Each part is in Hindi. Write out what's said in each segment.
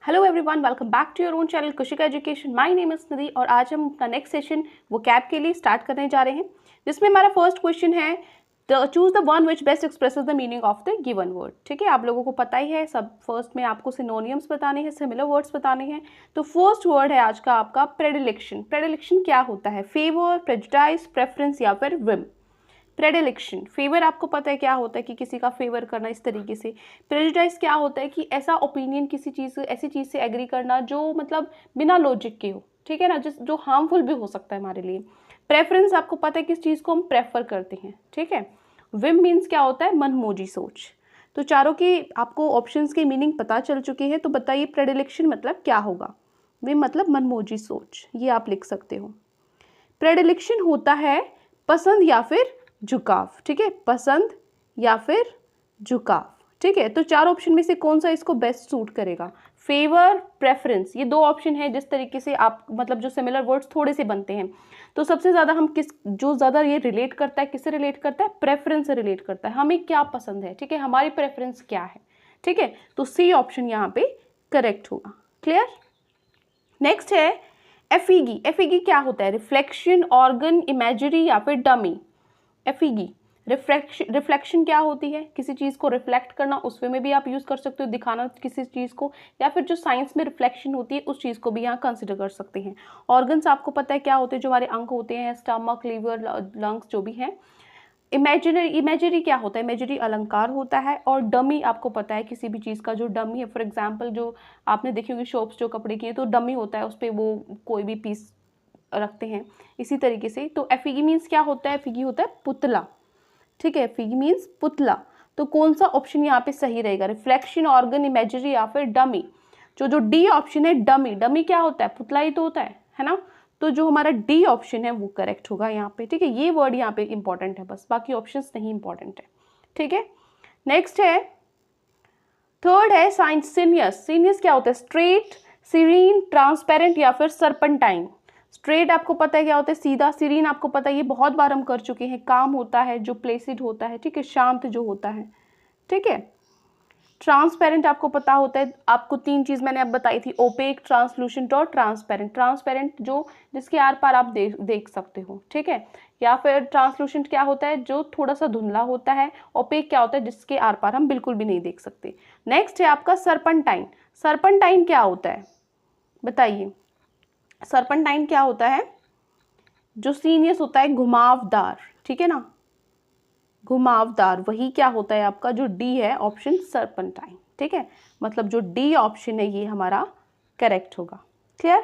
Hello everyone, welcome back to your own channel Kushika education. My name is Nidhi और आज हम अपना नेक्स्ट सेशन वो कैब के लिए स्टार्ट करने जा रहे हैं, जिसमें हमारा फर्स्ट क्वेश्चन है choose the one which best expresses the meaning of the given word. ठीक है, आप लोगों को पता ही है, सब फर्स्ट में आपको सिनोनियम्स बताने हैं, सिमिलर वर्ड्स बताने हैं। तो फर्स्ट वर्ड है आज का आपका प्रेडिलेक्शन। प्रेडिलेक्शन क्या होता है? फेवर, प्रेजुडाइज, प्रेफरेंस या फिर विम। प्रेडिलेक्शन, फेवर आपको पता है क्या होता है कि किसी का फेवर करना इस तरीके से। प्रेजुडाइज क्या होता है कि ऐसा ओपिनियन किसी चीज़, ऐसी चीज़ से एग्री करना जो मतलब बिना लॉजिक के हो, ठीक है ना, जो हार्मफुल भी हो सकता है हमारे लिए। प्रेफरेंस आपको पता है किस चीज़ को हम प्रेफर करते हैं, ठीक है। विम मीन्स क्या होता है? मनमोजी सोच। तो चारों की आपको ऑप्शंस के मीनिंग पता चल चुके हैं, तो बताइए प्रेडिलेक्शन मतलब क्या होगा? विम मतलब मनमोजी सोच, ये आप लिख सकते हो। प्रेडिलेक्शन होता है पसंद या फिर झुकाव, ठीक है, पसंद या फिर झुकाव, ठीक है। तो चार ऑप्शन में से कौन सा इसको बेस्ट सूट करेगा? फेवर, प्रेफरेंस, ये दो ऑप्शन है जिस तरीके से आप मतलब जो सिमिलर वर्ड्स थोड़े से बनते हैं। तो सबसे ज़्यादा हम जो ज़्यादा ये रिलेट करता है, किससे रिलेट करता है? प्रेफरेंस से रिलेट करता है। हमें क्या पसंद है, ठीक है, हमारी प्रेफरेंस क्या है, ठीक है। तो सी ऑप्शन यहाँ पे करेक्ट होगा। क्लियर? नेक्स्ट है एफिगी। एफिगी क्या होता है? रिफ्लेक्शन, ऑर्गन, इमेजरी या फिर डमी। एफिगी रिफ्लेक्शन क्या होती है? किसी चीज़ को रिफ्लेक्ट करना, उस वे में भी आप यूज़ कर सकते हो, दिखाना किसी चीज़ को, या फिर जो साइंस में रिफ्लेक्शन होती है उस चीज़ को भी यहाँ कंसिडर कर सकते हैं। ऑर्गन्स आपको पता है क्या होते हैं? जो हमारे अंग होते हैं, स्टमक, लीवर, लंग्स जो भी हैं। इमेजरी क्या होता है? इमेजरी अलंकार होता है। और डमी आपको पता है किसी भी चीज़ का जो डमी है, फॉर एग्जाम्पल जो आपने देखी होगी शॉप्स जो कपड़े की है, तो डमी होता है, उस पर वो कोई भी पीस रखते हैं, इसी तरीके से। तो एफिगी मीन्स क्या होता है? एफिगी होता है पुतला, ठीक है, एफिगी मीन्स पुतला। तो कौन सा ऑप्शन यहाँ पे सही रहेगा? रिफ्लेक्शन, ऑर्गन, इमेजरी या फिर डमी। जो डी ऑप्शन है डमी, डमी क्या होता है? पुतला ही तो होता है ना। तो जो हमारा डी ऑप्शन है वो करेक्ट होगा यहाँ पे, ठीक है। ये वर्ड यहाँ पे इंपॉर्टेंट है, बस बाकी ऑप्शंस नहीं इंपॉर्टेंट है, ठीक है। नेक्स्ट है थर्ड है साइनियस। सीनियस क्या होता है? स्ट्रेट, सीरीन, ट्रांसपेरेंट या फिर सर्पेंटाइन। स्ट्रेट आपको पता है क्या होता है? सीधा। सीरीन आपको पता है, ये बहुत बार हम कर चुके हैं, काम होता है, जो प्लेसिड होता है, ठीक है, शांत जो होता है, ठीक है। ट्रांसपेरेंट आपको पता होता है, आपको तीन चीज मैंने अब बताई थी, ओपेक, ट्रांसलूसेंट और ट्रांसपेरेंट। ट्रांसपेरेंट जो जिसके आर पार आप देख सकते हो, ठीक है। या फिर ट्रांसलूसेंट क्या होता है? जो थोड़ा सा धुंधला होता है। ओपेक क्या होता है? जिसके आर पार हम बिल्कुल भी नहीं देख सकते। नेक्स्ट है आपका सर्पेंटाइन। सर्पेंटाइन क्या होता है बताइए? सर्पेंटाइन क्या होता है? जो सीनियस होता है घुमावदार, ठीक है ना, घुमावदार, वही क्या होता है आपका जो डी है ऑप्शन सर्पेंटाइन, ठीक है। मतलब जो डी ऑप्शन है ये हमारा करेक्ट होगा। Clear?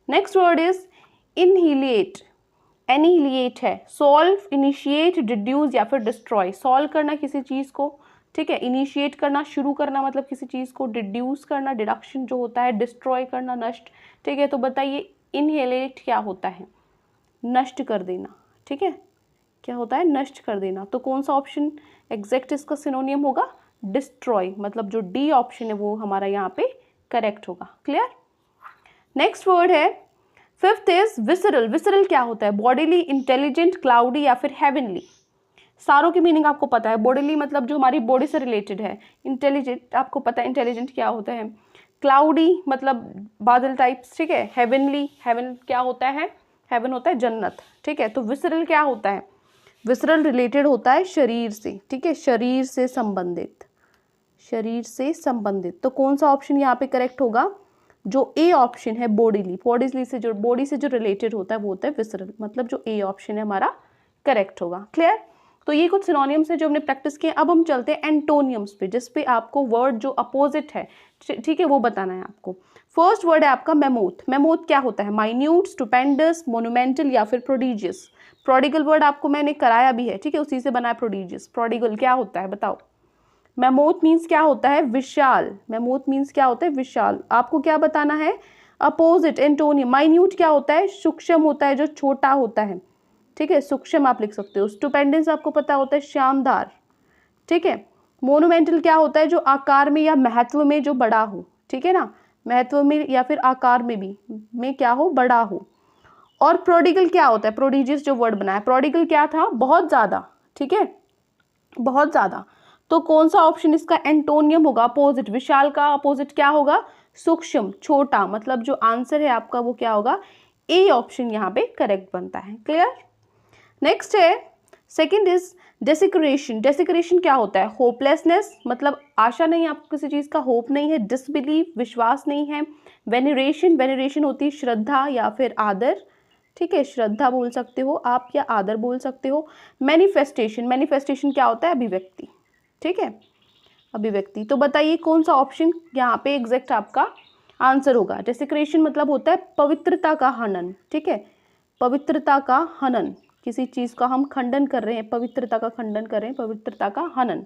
Next word is annihilate. Annihilate है सॉल्व, इनिशिएट, डिड्यूस या फिर डिस्ट्रॉय। सॉल्व करना किसी चीज को, ठीक है, इनिशिएट करना, शुरू करना मतलब किसी चीज को, डिड्यूस करना, डिडक्शन जो होता है, डिस्ट्रॉय करना, नष्ट, ठीक है। तो बताइए इनहेलेट क्या होता है? नष्ट कर देना, ठीक है, क्या होता है? नष्ट कर देना। तो कौन सा ऑप्शन एग्जैक्ट इसका सिनोनियम होगा? डिस्ट्रॉय। मतलब जो डी ऑप्शन है वो हमारा यहाँ पे करेक्ट होगा। क्लियर? नेक्स्ट वर्ड है फिफ्थ इज विसरल। विसरल क्या होता है? बॉडीली, इंटेलिजेंट, क्लाउडी या फिर हेवनली। सारों की मीनिंग आपको पता है। बॉडीली मतलब जो हमारी बॉडी से रिलेटेड है। इंटेलिजेंट आपको पता है, इंटेलिजेंट क्या होता है। क्लाउडी मतलब बादल टाइप्स, ठीक है। हेवनली, हेवन क्या होता है? हेवन होता है जन्नत, ठीक है। तो विसरल क्या होता है? विसरल रिलेटेड होता है शरीर से, ठीक है, शरीर से संबंधित, शरीर से संबंधित। तो कौन सा ऑप्शन यहाँ पे करेक्ट होगा? जो ए ऑप्शन है बॉडीली, बॉडी से जो रिलेटेड होता है वो होता है विसरल। मतलब जो ए ऑप्शन है हमारा करेक्ट होगा। क्लियर? तो ये कुछ सिनोनिम्स है जो हमने प्रैक्टिस किए। अब हम चलते हैं एंटोनियम्स पे, जिस पे आपको वर्ड जो अपोजिट है, ठीक है, वो बताना है आपको। फर्स्ट वर्ड है आपका मेमोथ। मेमोथ क्या होता है? माइन्यूट, स्टुपेंडस, मोन्यूमेंटल या फिर प्रोडिजियस। प्रोडिगल वर्ड आपको मैंने कराया भी है, ठीक है, उसी से बना है प्रोडिजियस। प्रोडिगल क्या होता है बताओ? मेमोथ मीन्स क्या होता है? विशाल। मेमोथ मीन्स क्या होता है? विशाल। आपको क्या बताना है? Opposite, antonym. माइन्यूट क्या होता है? सूक्ष्म होता है, जो छोटा होता है, ठीक है, सूक्ष्म आप लिख सकते हो। स्टुपेंडस आपको पता होता है शानदार, ठीक है। मोनुमेंटल क्या होता है? जो आकार में या महत्व में जो बड़ा हो, ठीक है ना, महत्व में या फिर आकार में भी में क्या हो? बड़ा हो। और प्रोडिगल क्या होता है? प्रोडिजियस जो वर्ड बना है, प्रोडिगल क्या था? बहुत ज़्यादा, ठीक है, बहुत ज़्यादा। तो कौन सा ऑप्शन इसका एंटोनियम होगा? अपोजिट। विशाल का अपोजिट क्या होगा? सूक्ष्म, छोटा, मतलब जो आंसर है आपका वो क्या होगा, ए ऑप्शन यहाँ पे करेक्ट बनता है। क्लियर। नेक्स्ट है सेकंड इज डेसिक्रेशन। डेसिक्रेशन क्या होता है, होपलेसनेस, मतलब आशा नहीं, आपको किसी चीज का होप नहीं है। डिसबिलीफ, विश्वास नहीं है। वेनरेशन, वेनरेशन होती है श्रद्धा या फिर आदर, ठीक है, श्रद्धा बोल सकते हो आप या आदर बोल सकते हो। मैनिफेस्टेशन, मैनिफेस्टेशन क्या होता है, अभिव्यक्ति, ठीक है, अभिव्यक्ति। तो बताइए कौन सा ऑप्शन यहाँ पे एग्जैक्ट आपका आंसर होगा। डेसिक्रेशन मतलब होता है पवित्रता का हनन, ठीक है, पवित्रता का हनन, किसी चीज का हम खंडन कर रहे हैं, पवित्रता का खंडन कर रहे हैं, पवित्रता का हनन,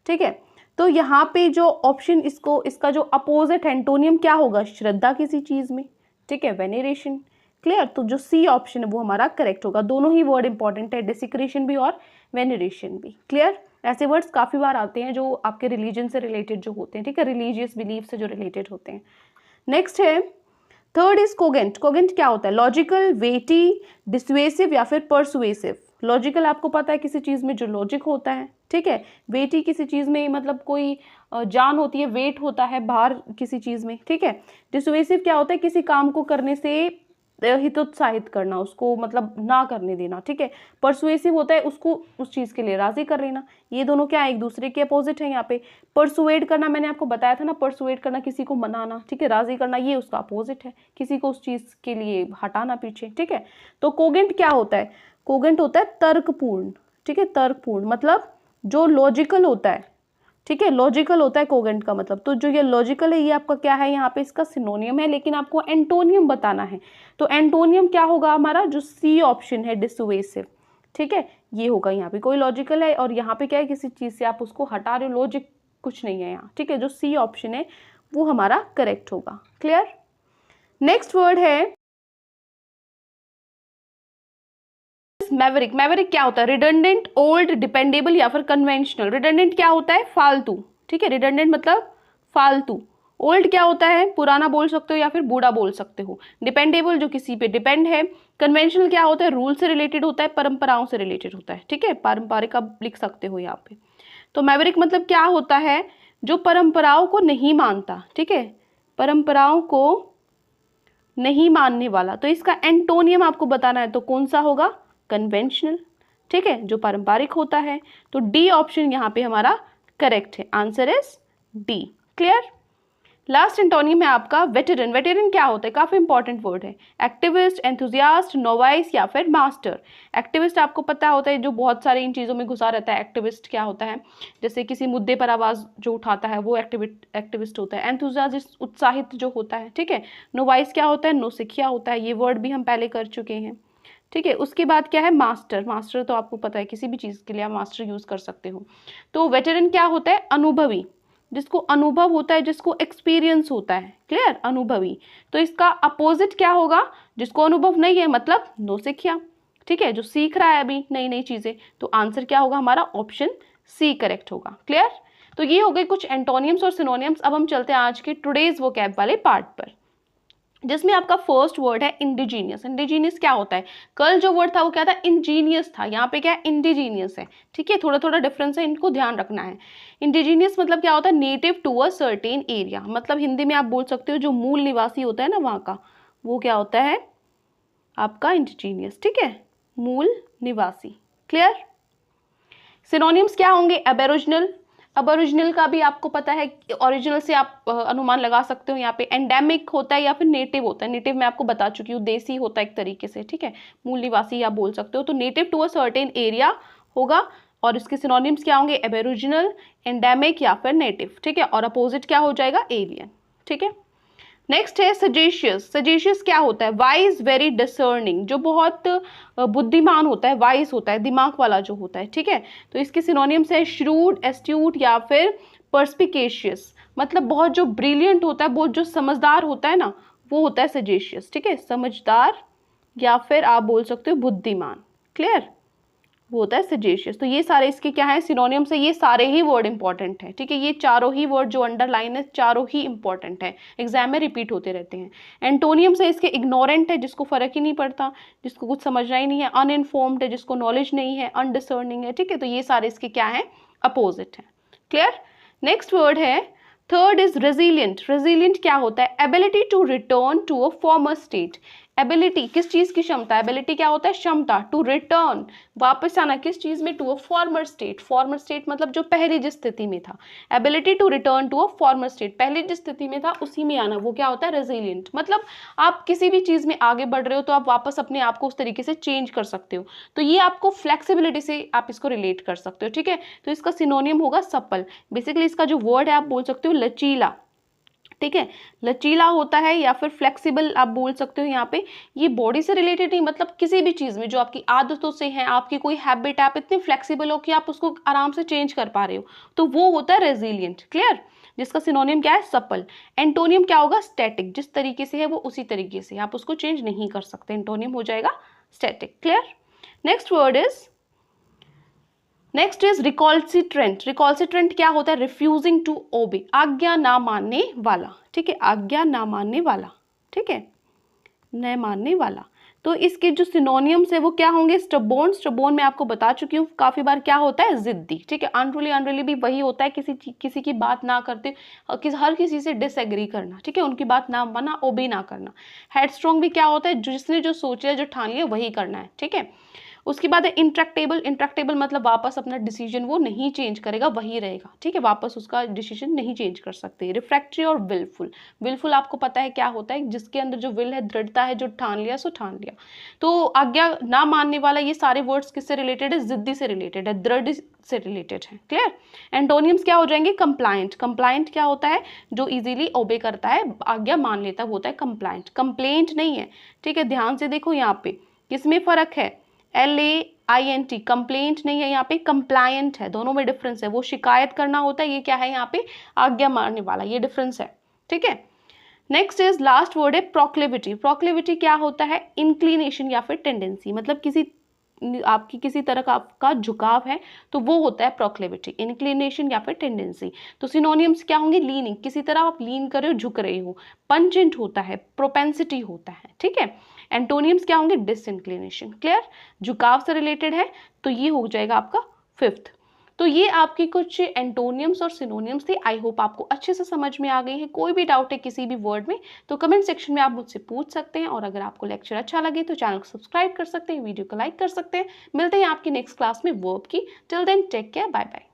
ठीक है। तो यहाँ पे जो ऑप्शन इसको, इसका जो अपोजिट एंटोनियम क्या होगा, श्रद्धा किसी चीज में, ठीक है, वेनेरेशन। क्लियर। तो जो सी ऑप्शन है वो हमारा करेक्ट होगा। दोनों ही वर्ड इंपॉर्टेंट है, डेसिक्रेशन भी और वेनेरेशन भी। क्लियर। ऐसे वर्ड्स काफी बार आते हैं जो आपके रिलीजन से रिलेटेड जो होते हैं, ठीक है, रिलीजियस बिलीफ से जो रिलेटेड होते हैं। नेक्स्ट है थर्ड इज कोगेंट। कोगेंट क्या होता है, लॉजिकल, वेटी, डिस्वेसिव या फिर परसुएसिव। लॉजिकल आपको पता है किसी चीज में जो लॉजिक होता है, ठीक है। वेटी किसी चीज में मतलब कोई जान होती है, वेट होता है बाहर किसी चीज में, ठीक है। डिस्वेसिव क्या होता है, किसी काम को करने से हितोत्साहित करना, उसको मतलब ना करने देना, ठीक है। परसुएसिव होता है उसको उस चीज के लिए राजी कर लेना। ये दोनों क्या है, एक दूसरे के अपोजिट है। यहाँ पे परसुएड करना मैंने आपको बताया था ना, परसुएड करना किसी को मनाना, ठीक है, राजी करना, ये उसका अपोजिट है, किसी को उस चीज के लिए हटाना पीछे, ठीक है। तो कोगेंट क्या होता है, कोगेंट होता है तर्कपूर्ण, ठीक है, तर्कपूर्ण मतलब जो लॉजिकल होता है, ठीक है, लॉजिकल होता है कोगेंट का मतलब। तो जो ये लॉजिकल है ये आपका क्या है, यहाँ पे इसका सिनोनियम है, लेकिन आपको एंटोनियम बताना है। तो एंटोनियम क्या होगा हमारा, जो सी ऑप्शन है, डिसुएसिव, ठीक है, ये होगा। यहाँ पे कोई लॉजिकल है और यहाँ पे क्या है, किसी चीज से आप उसको हटा रहे हो, लॉजिक कुछ नहीं है यहाँ, ठीक है। जो सी ऑप्शन है वो हमारा करेक्ट होगा। क्लियर। नेक्स्ट वर्ड है मैवरिक। मैवरिक क्या होता है, रिडंडेंट, ओल्ड, डिपेंडेबल या फिर कन्वेंशनल। रिडंडेंट क्या होता है, फालतू, ठीक है, रिडंडेंट मतलब फालतू। ओल्ड क्या होता है, पुराना बोल सकते हो या फिर बूढ़ा बोल सकते हो। डिपेंडेबल जो किसी पे डिपेंड है। कन्वेंशनल क्या होता है, रूल से रिलेटेड होता है, परंपराओं से रिलेटेड होता है, ठीक है, पारंपरिक आप लिख सकते हो यहाँ पे। तो मैवरिक मतलब क्या होता है, जो परंपराओं को नहीं मानता, ठीक है, परंपराओं को नहीं मानने वाला। तो इसका एंटोनियम आपको बताना है, तो कौन सा होगा, कन्वेंशनल, ठीक है, जो पारंपरिक होता है। तो डी ऑप्शन यहाँ पे हमारा करेक्ट है, answer is D. Clear. Last antonym है आपका वेटेरन। वेटेरन क्या होता है, काफी इंपॉर्टेंट वर्ड है। एक्टिविस्ट, एंथुजियास्ट, नोवाइस या फिर मास्टर। एक्टिविस्ट आपको पता होता है जो बहुत सारे इन चीजों में घुसा रहता है। एक्टिविस्ट क्या होता है, जैसे किसी मुद्दे पर आवाज जो उठाता है वो एक्टिविस्ट होता है। एंथुजियास्ट उत्साहित जो होता है, ठीक है। नोवाइस क्या होता है, नौसिखिया होता है। ये वर्ड भी हम पहले कर चुके हैं, ठीक है। उसके बाद क्या है, मास्टर। मास्टर तो आपको पता है किसी भी चीज के लिए आप मास्टर यूज कर सकते हो। तो वेटेरन क्या होता है, अनुभवी, जिसको अनुभव होता है, जिसको एक्सपीरियंस होता है। क्लियर, अनुभवी। तो इसका अपोजिट क्या होगा, जिसको अनुभव नहीं है, मतलब नौसिखिया, ठीक है, जो सीख रहा है अभी नई नई चीजें। तो आंसर क्या होगा हमारा, ऑप्शन सी करेक्ट होगा। क्लियर। तो ये हो गए कुछ एंटोनियम्स और सिनोनियम्स। अब हम चलते हैं आज के टुडेज वोकैब वाले पार्ट पर, जिसमें आपका फर्स्ट वर्ड है इंडिजीनियस। इंडिजीनियस क्या होता है, कल जो वर्ड था वो क्या था, इंजीनियस था, यहाँ पे क्या है, इंडिजीनियस है, ठीक है, थोड़ा थोड़ा डिफरेंस है, इनको ध्यान रखना है। इंडिजीनियस मतलब क्या होता है, native to a certain area, मतलब हिंदी में आप बोल सकते हो जो मूल निवासी होता है ना वहाँ का, वो क्या होता है आपका इंडिजीनियस, ठीक है, मूल निवासी। क्लियर। सिनोनिम्स क्या होंगे, एबोरिजिनल। अबोरिजिनल का भी आपको पता है, ओरिजिनल से आप अनुमान लगा सकते हो। यहाँ पे एंडेमिक होता है या फिर नेटिव होता है। नेटिव मैं आपको बता चुकी हूँ, देसी होता है एक तरीके से, ठीक है, मूल निवासी आप बोल सकते हो। तो native to a certain area होगा, और इसके सिनोनिम्स क्या होंगे, एबोरिजिनल, एंडेमिक या फिर नेटिव, ठीक है, और अपोजिट क्या हो जाएगा, एलियन, ठीक है। नेक्स्ट है सजेशियस। सजेशियस क्या होता है, वाइज, वेरी डिसर्निंग, जो बहुत बुद्धिमान होता है, वाइज होता है, दिमाग वाला जो होता है, ठीक है। तो इसके सिनोनिम्स है श्रूड, एस्ट्यूट या फिर पर्सपिकेशियस, मतलब बहुत जो ब्रिलियंट होता है, बहुत जो समझदार होता है ना, वो होता है सजेशियस, ठीक है, समझदार या फिर आप बोल सकते हो बुद्धिमान। क्लियर, वो होता है सजेशियस। तो ये सारे इसके क्या है, सिनोनिम्स है। ये सारे ही वर्ड इंपॉर्टेंट है, ठीक है, ये चारों ही वर्ड जो अंडरलाइन है चारों ही इंपॉर्टेंट है, एग्जाम में रिपीट होते रहते हैं। एंटोनियम्स है इसके, इग्नोरेंट है, जिसको फर्क ही नहीं पड़ता, जिसको कुछ समझना ही नहीं है। अनइन्फॉर्म्ड है, जिसको नॉलेज नहीं है। अनडिसर्निंग है, ठीक है। तो ये सारे इसके क्या है, अपोजिट है। क्लियर। नेक्स्ट वर्ड है थर्ड इज रेजिलियंट। रेजिलियंट क्या होता है? Ability to return to a former state. Ability किस चीज की क्षमता? एबिलिटी क्या होता है? क्षमता। टू रिटर्न वापस आना किस चीज में? To a former state. Former state मतलब जो पहले जिस स्थिति में था। Ability to return to a former state, पहले जिस स्थिति में था उसी में आना, वो क्या होता है? रेजिलियंट। मतलब आप किसी भी चीज में आगे बढ़ रहे हो तो आप वापस अपने आप को उस तरीके से चेंज कर सकते हो, तो ये आपको फ्लेक्सिबिलिटी से आप इसको रिलेट कर सकते हो, ठीक है। तो इसका सिनोनियम होगा सप्पल। बेसिकली इसका जो वर्ड है आप बोल सकते हो लचीला, ठीक है। लचीला होता है या फिर फ्लेक्सिबल आप बोल सकते हो। यहाँ पे ये बॉडी से रिलेटेड नहीं, मतलब किसी भी चीज में जो आपकी आदतों से है, आपकी कोई हैबिट, आप इतने फ्लेक्सिबल हो कि आप उसको आराम से चेंज कर पा रहे हो, तो वो होता है रेजिलियंट। क्लियर? जिसका सिनोनियम क्या है? सप्पल। एंटोनियम क्या होगा? स्टैटिक। जिस तरीके से है वो उसी तरीके से, आप उसको चेंज नहीं कर सकते, एंटोनियम हो जाएगा static. Clear? Next word is, next is recalcitrant. Recalcitrant क्या होता है? रिफ्यूजिंग टू ओबे, आज्ञा ना मानने वाला, ठीक है। आज्ञा ना मानने वाला, ठीक है, न मानने वाला। तो इसके जो सिनोनियम्स है वो क्या होंगे? स्टबोर्न। स्टबोर्न मैं आपको बता चुकी हूँ काफी बार, क्या होता है? जिद्दी, ठीक है। अनरूली, अनरूली भी वही होता है, किसी की बात ना करते, हर किसी से डिसएग्री करना, ठीक है, उनकी बात ना मानना, ओबे ना करना। हेडस्ट्रॉन्ग भी क्या होता है? जिसने जो सोचा है, जो ठान लिया वही करना है, ठीक है। उसके बाद है इंट्रैक्टेबल। इंट्रैक्टेबल मतलब वापस अपना डिसीजन वो नहीं चेंज करेगा, वही रहेगा, ठीक है, वापस उसका डिसीजन नहीं चेंज कर सकते। रिफ्रैक्टरी और विलफुल। विलफुल आपको पता है क्या होता है? जिसके अंदर जो विल है, दृढ़ता है, जो ठान लिया सो ठान लिया। तो आज्ञा ना मानने वाला, ये सारे वर्ड्स किससे रिलेटेड है? जिद्दी से रिलेटेड है, दृढ़ से रिलेटेड है। क्लियर? एंटोनियम्स क्या हो जाएंगे? कंप्लायंट। कंप्लायंट क्या होता है? जो इजीली ओबे करता है, आज्ञा मान लेता है, वो होता है कंप्लायंट। कंप्लेंट नहीं है, ठीक है, ध्यान से देखो यहाँ पे किसमें फर्क है? LAINT, कंप्लेंट नहीं है, यहाँ पे कंप्लायंट है, दोनों में डिफरेंस है। वो शिकायत करना होता है, ये क्या है? यहाँ पे आज्ञा मानने वाला, ये डिफरेंस है, ठीक है। नेक्स्ट इज लास्ट वर्ड है प्रोक्लेविटी। प्रोक्लेविटी क्या होता है? इंक्लिनेशन या फिर टेंडेंसी, मतलब आपकी किसी तरह का आपका झुकाव है तो वो होता है प्रोक्लेविटी, इंक्लिनेशन या फिर टेंडेंसी। तो सिनोनियम्स क्या होंगे? लीनिंग, किसी तरह आप लीन कर रहे हो, झुक रहे हो। पंजेंट होता है, प्रोपेंसिटी होता है, ठीक है। एंटोनियम्स क्या होंगे? डिसइंक्लिनेशन। क्लियर? झुकाव से रिलेटेड है, तो ये हो जाएगा आपका फिफ्थ। तो ये आपकी कुछ एंटोनियम्स और सिनोनियम्स थे। आई होप आपको अच्छे से समझ में आ गई है। कोई भी डाउट है किसी भी वर्ड में तो कमेंट सेक्शन में आप मुझसे पूछ सकते हैं, और अगर आपको लेक्चर अच्छा लगे तो चैनल को सब्सक्राइब कर सकते हैं, वीडियो को लाइक कर सकते हैं। मिलते हैं आपकी नेक्स्ट क्लास में वर्ब की। Till then take care, bye bye.